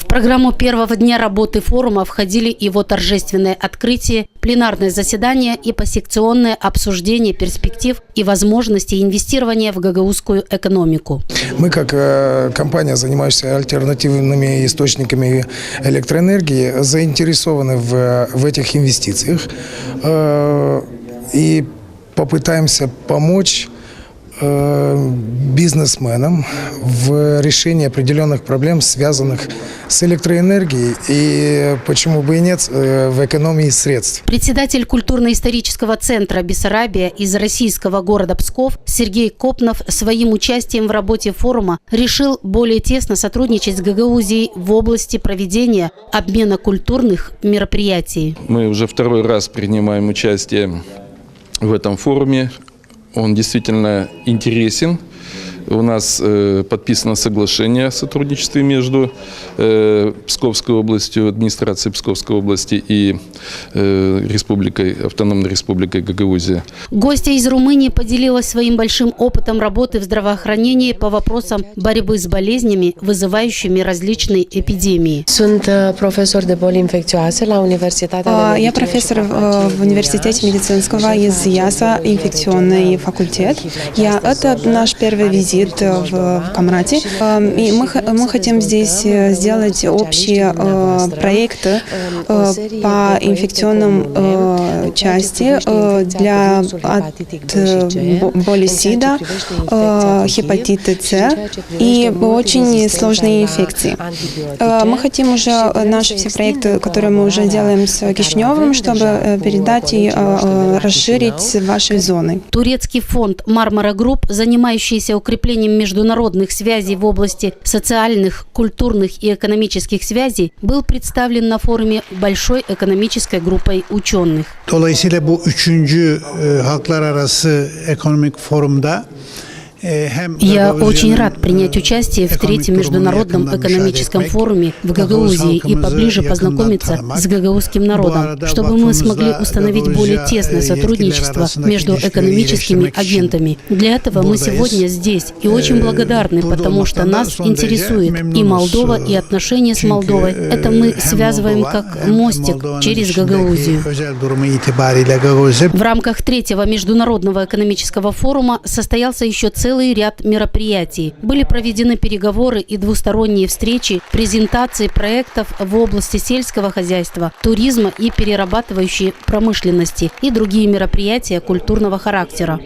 В программу первого дня работы форума входили его торжественное открытие, пленарное заседание и посекционное обсуждение перспектив и возможностей инвестирования в гагаузскую экономику. Мы, как компания, занимающаяся альтернативными источниками электроэнергии, заинтересованы в этих инвестициях и попытаемся помочь бизнесменам в решении определенных проблем, связанных с электроэнергией и, почему бы и нет, в экономии средств. Председатель культурно-исторического центра «Бессарабия» из российского города Псков Сергей Копнов своим участием в работе форума решил более тесно сотрудничать с Гагаузией в области проведения обмена культурных мероприятий. Мы уже второй раз принимаем участие в этом форуме. Он действительно интересен. У нас подписано соглашение о сотрудничестве между Псковской областью, администрацией Псковской области и Автономной Республикой Гагаузия. Гостья из Румынии поделилась своим большим опытом работы в здравоохранении по вопросам борьбы с болезнями, вызывающими различные эпидемии. Я профессор в университете медицинского из ЯСА, инфекционный факультет. Это наш первый визит в Камрате. И мы хотим здесь сделать общие проекты по инфекционным части от боли СИДа, хепатита С и очень сложные инфекции. Мы хотим уже наши все проекты, которые мы уже делаем с Кишиневым, чтобы передать и расширить ваши зоны. Турецкий фонд «Мармара Групп», занимающийся укреплением международных связей в области социальных, культурных и экономических связей, был представлен на форуме большой экономической группой ученых. Dolayısıyla bu 3. Halklar Arası Ekonomik Forum'da Я очень рад принять участие в третьем международном экономическом форуме в Гагаузии и поближе познакомиться с гагаузским народом, чтобы мы смогли установить более тесное сотрудничество между экономическими агентами. Для этого мы сегодня здесь и очень благодарны, потому что нас интересует и Молдова, и отношения с Молдовой. Это мы связываем как мостик через Гагаузию. В рамках третьего международного экономического форума состоялся еще целый ряд мероприятий. Были проведены переговоры и двусторонние встречи, презентации проектов в области сельского хозяйства, туризма и перерабатывающей промышленности и другие мероприятия культурного характера.